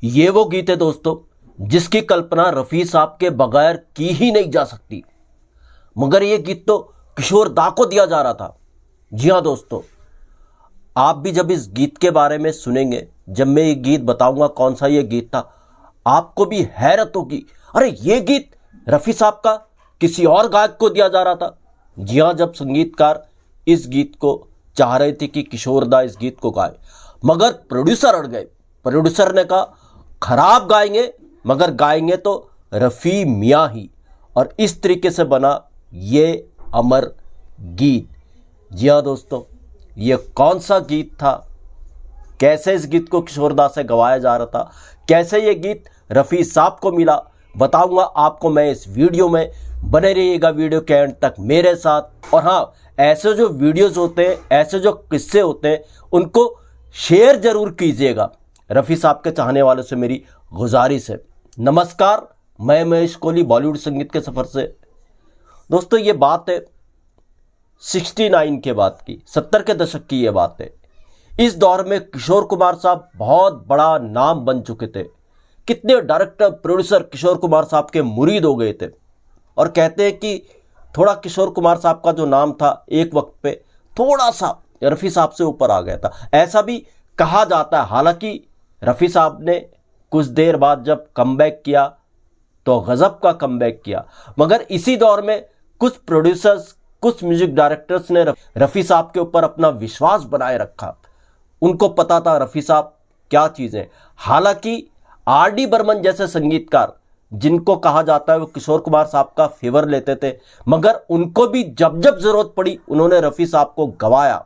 ये वो गीत है दोस्तों जिसकी कल्पना रफ़ी साहब के बगैर की ही नहीं जा सकती, मगर ये गीत तो किशोर दा को दिया जा रहा था। जी हाँ दोस्तों, आप भी जब इस गीत के बारे में सुनेंगे, जब मैं ये गीत बताऊंगा कौन सा ये गीत था, आपको भी हैरत होगी, अरे ये गीत रफ़ी साहब का किसी और गायक को दिया जा रहा था। जी हाँ, जब संगीतकार इस गीत को चाह रहे थे कि किशोर दा इस गीत को गाए, मगर प्रोड्यूसर अड़ गए। प्रोड्यूसर ने कहा खराब गाएंगे, मगर गाएंगे तो रफ़ी मियाँ ही, और इस तरीके से बना ये अमर गीत। जी हाँ दोस्तों, ये कौन सा गीत था, कैसे इस गीत को किशोर दा से गवाया जा रहा था, कैसे ये गीत रफ़ी साहब को मिला, बताऊंगा आपको मैं इस वीडियो में। बने रहिएगा वीडियो के एंड तक मेरे साथ। और हाँ, ऐसे जो वीडियोस होते हैं, ऐसे जो किस्से होते हैं, उनको शेयर जरूर कीजिएगा। रफ़ी साहब के चाहने वालों से मेरी गुजारिश है। नमस्कार, मैं महेश कोहली, बॉलीवुड संगीत के सफ़र से। दोस्तों, ये बात है 69 के बाद की, 70 के दशक की ये बात है। इस दौर में किशोर कुमार साहब बहुत बड़ा नाम बन चुके थे। कितने डायरेक्टर प्रोड्यूसर किशोर कुमार साहब के मुरीद हो गए थे, और कहते हैं कि थोड़ा किशोर कुमार साहब का जो नाम था एक वक्त पे थोड़ा सा रफ़ी साहब से ऊपर आ गया था, ऐसा भी कहा जाता है। हालांकि रफ़ी साहब ने कुछ देर बाद जब कमबैक किया तो गजब का कमबैक किया, मगर इसी दौर में कुछ प्रोड्यूसर्स, कुछ म्यूजिक डायरेक्टर्स ने रफ़ी साहब के ऊपर अपना विश्वास बनाए रखा। उनको पता था रफ़ी साहब क्या चीज़ है। हालांकि आर.डी. बर्मन जैसे संगीतकार, जिनको कहा जाता है वो किशोर कुमार साहब का फेवर लेते थे, मगर उनको भी जब जब जरूरत पड़ी उन्होंने रफ़ी साहब को गवाया।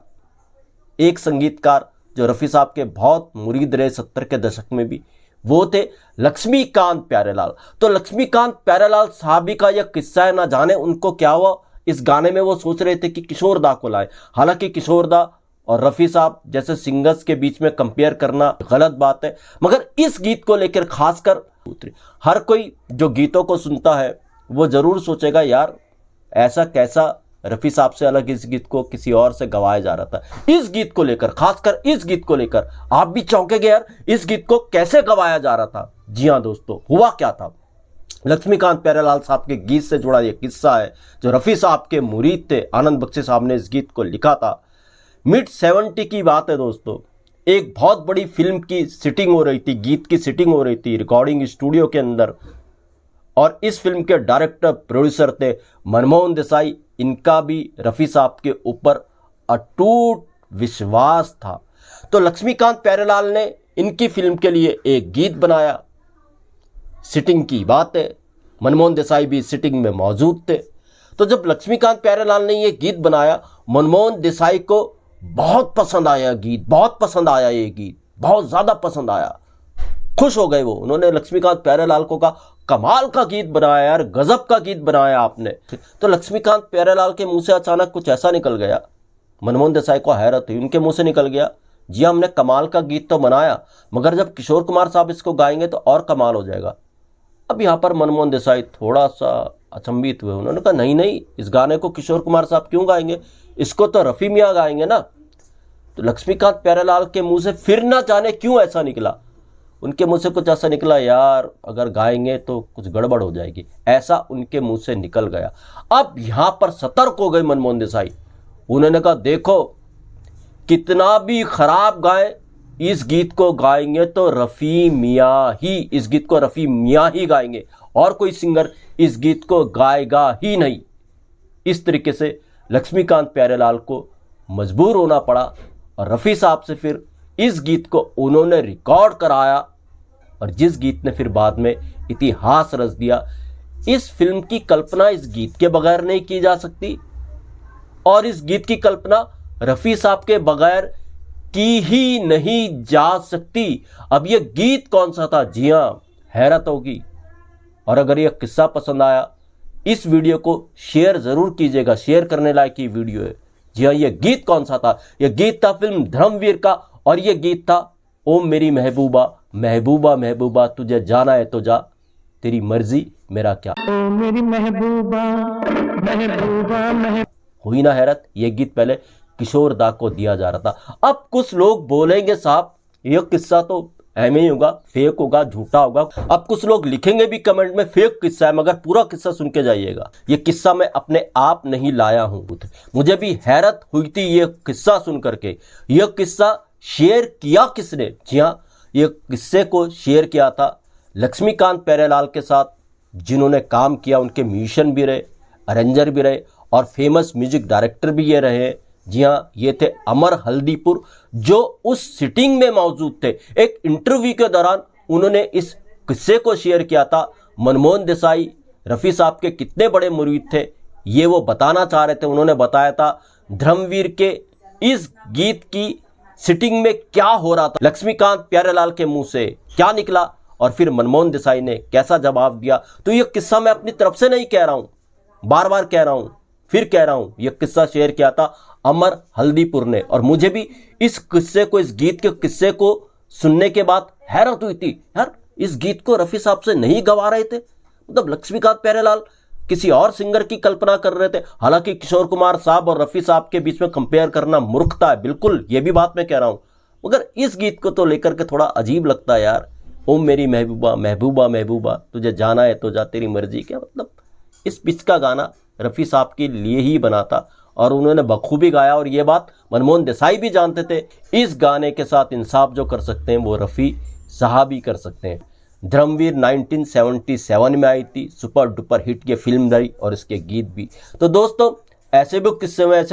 एक संगीतकार जो रफ़ी साहब के बहुत मुरीद रहे 70 के दशक में भी, वो थे लक्ष्मीकांत प्यारेलाल। तो लक्ष्मीकांत प्यारेलाल साहब का यह किस्सा है, ना जाने उनको क्या हुआ, इस गाने में वो सोच रहे थे कि किशोर दा को लाए। हालांकि किशोर दा और रफ़ी साहब जैसे सिंगर्स के बीच में कंपेयर करना गलत बात है, मगर इस गीत को लेकर खासकर हर कोई जो गीतों को सुनता है वो जरूर सोचेगा यार ऐसा कैसा रफ़ी साहब से अलग इस गीत को किसी और से गवाया जा रहा था। इस गीत को लेकर, खासकर इस गीत को लेकर आप भी चौंकेंगे, यार इस गीत को कैसे गवाया जा रहा था। जी हाँ दोस्तों, हुआ क्या था। लक्ष्मीकांत प्यारेलाल साहब के गीत से जुड़ा यह किस्सा है, जो रफ़ी साहब के मुरीद थे आनंद बख्शी साहब ने इस गीत को लिखा था। मिड 70 की बात है दोस्तों। एक बहुत बड़ी फिल्म की सिटिंग हो रही थी, गीत की सिटिंग हो रही थी रिकॉर्डिंग स्टूडियो के अंदर, और इस फिल्म के डायरेक्टर प्रोड्यूसर थे मनमोहन देसाई। इनका भी रफ़ी साहब के ऊपर अटूट विश्वास था। तो लक्ष्मीकांत प्यारेलाल ने इनकी फिल्म के लिए एक गीत बनाया। सिटिंग की बात है, मनमोहन देसाई भी सिटिंग में मौजूद थे। तो जब लक्ष्मीकांत प्यारेलाल ने ये गीत बनाया, मनमोहन देसाई को बहुत पसंद आया गीत, बहुत पसंद आया ये गीत, बहुत ज़्यादा पसंद आया। खुश हो गए वो। उन्होंने लक्ष्मीकांत प्यारेलाल को कहा कमाल का गीत बनाया यार, गजब का गीत बनाया आपने। तो लक्ष्मीकांत प्यारेलाल के मुंह से अचानक कुछ ऐसा निकल गया, मनमोहन देसाई को हैरत हुई। उनके मुंह से निकल गया, जी हमने कमाल का गीत तो बनाया, मगर जब किशोर कुमार साहब इसको गाएंगे तो और कमाल हो जाएगा। अब यहाँ पर मनमोहन देसाई थोड़ा सा अचंभित हुए। उन्होंने कहा नहीं नहीं, इस गाने को किशोर कुमार साहब क्यों गाएंगे, इसको तो रफ़ी मियाँ गाएंगे ना। तो लक्ष्मीकांत प्यारेलाल के मुंह से फिर ना जाने क्यों ऐसा निकला, उनके मुंह से कुछ ऐसा निकला, यार अगर गाएंगे तो कुछ गड़बड़ हो जाएगी, ऐसा उनके मुंह से निकल गया। अब यहाँ पर सतर्क हो गए मनमोहन देसाई। उन्होंने कहा देखो, कितना भी खराब गाए, इस गीत को गाएंगे तो रफ़ी मियाँ ही, इस गीत को रफ़ी मियाँ ही गाएंगे, और कोई सिंगर इस गीत को गाएगा ही नहीं। इस तरीके से लक्ष्मीकांत प्यारेलाल को मजबूर होना पड़ा, और रफ़ी साहब से फिर इस गीत को उन्होंने रिकॉर्ड कराया, और जिस गीत ने फिर बाद में इतिहास रच दिया। इस फिल्म की कल्पना इस गीत के बगैर नहीं की जा सकती, और इस गीत की कल्पना रफ़ी साहब के बगैर की ही नहीं जा सकती। अब यह गीत कौन सा था, जी हाँ, हैरत होगी। और अगर यह किस्सा पसंद आया, इस वीडियो को शेयर जरूर कीजिएगा, शेयर करने लायक ये वीडियो है। जी हाँ, यह गीत कौन सा था, यह गीत था फिल्म धर्मवीर का, और यह गीत था ओ मेरी महबूबा महबूबा महबूबा, तुझे जाना है तो जा, तेरी मर्जी मेरा क्या। ओ मेरी महबूबा महबूबा हुई ना हैरत। यह गीत पहले किशोर दा को दिया जा रहा था। अब कुछ लोग बोलेंगे साहब यह किस्सा तो ऐमे ही होगा, फेक होगा, झूठा होगा। अब कुछ लोग लिखेंगे भी कमेंट में फेक किस्सा है, मगर पूरा किस्सा सुन के जाइएगा। ये किस्सा मैं अपने आप नहीं लाया हूँ, मुझे भी हैरत हुई थी ये किस्सा सुन करके। यह किस्सा शेयर किया किसने? जी हाँ, ये किस्से को शेयर किया था लक्ष्मीकांत प्यारेलाल के साथ, जिन्होंने काम किया, उनके म्यूजिशियन भी रहे, अरेंजर भी रहे और फेमस म्यूजिक डायरेक्टर भी ये रहे। जी हाँ, ये थे अमर हल्दीपुर, जो उस सिटिंग में मौजूद थे। एक इंटरव्यू के दौरान उन्होंने इस किस्से को शेयर किया था। मनमोहन देसाई रफ़ी साहब के कितने बड़े मुरीद थे ये वो बताना चाह रहे थे। उन्होंने बताया था धर्मवीर के इस गीत की सिटिंग में क्या हो रहा था, लक्ष्मीकांत प्यारेलाल के मुंह से क्या निकला और फिर मनमोहन देसाई ने कैसा जवाब दिया। तो ये किस्सा मैं अपनी तरफ से नहीं कह रहा हूँ, बार बार कह रहा हूँ, फिर कह रहा हूँ, यह किस्सा शेयर किया था अमर हल्दीपुर ने। और मुझे भी इस किस्से को, इस गीत के किस्से को सुनने के बाद हैरत हुई थी। यार, इस गीत को रफ़ी साहब से नहीं गवा रहे थे, मतलब लक्ष्मीकांत प्यारेलाल किसी और सिंगर की कल्पना कर रहे थे। हालांकि किशोर कुमार साहब और रफ़ी साहब के बीच में कंपेयर करना मूर्खता है, बिल्कुल ये भी बात मैं कह रहा हूँ, मगर इस गीत को तो लेकर के थोड़ा अजीब लगता है यार। ओ मेरी महबूबा महबूबा महबूबा, तुझे जाना है तो जा, तेरी मर्जी। क्या मतलब, इस पिच का गाना रफ़ी साहब के लिए ही बना था और उन्होंने बखूबी गाया। और ये बात मनमोहन देसाई भी जानते थे। इस गाने के साथ इंसाफ जो कर सकते हैं वो रफ़ी साहब ही कर सकते हैं। धर्मवीर 1977 में आई थी, सुपर डुपर हिट ये फिल्म रही और इसके गीत भी। तो दोस्तों, ऐसे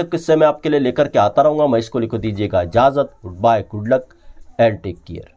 किस्से में आपके लिए लेकर के आता रहूँगा मैं। इसको लिखो, दीजिएगा इजाज़त। Goodbye, good luck and take care.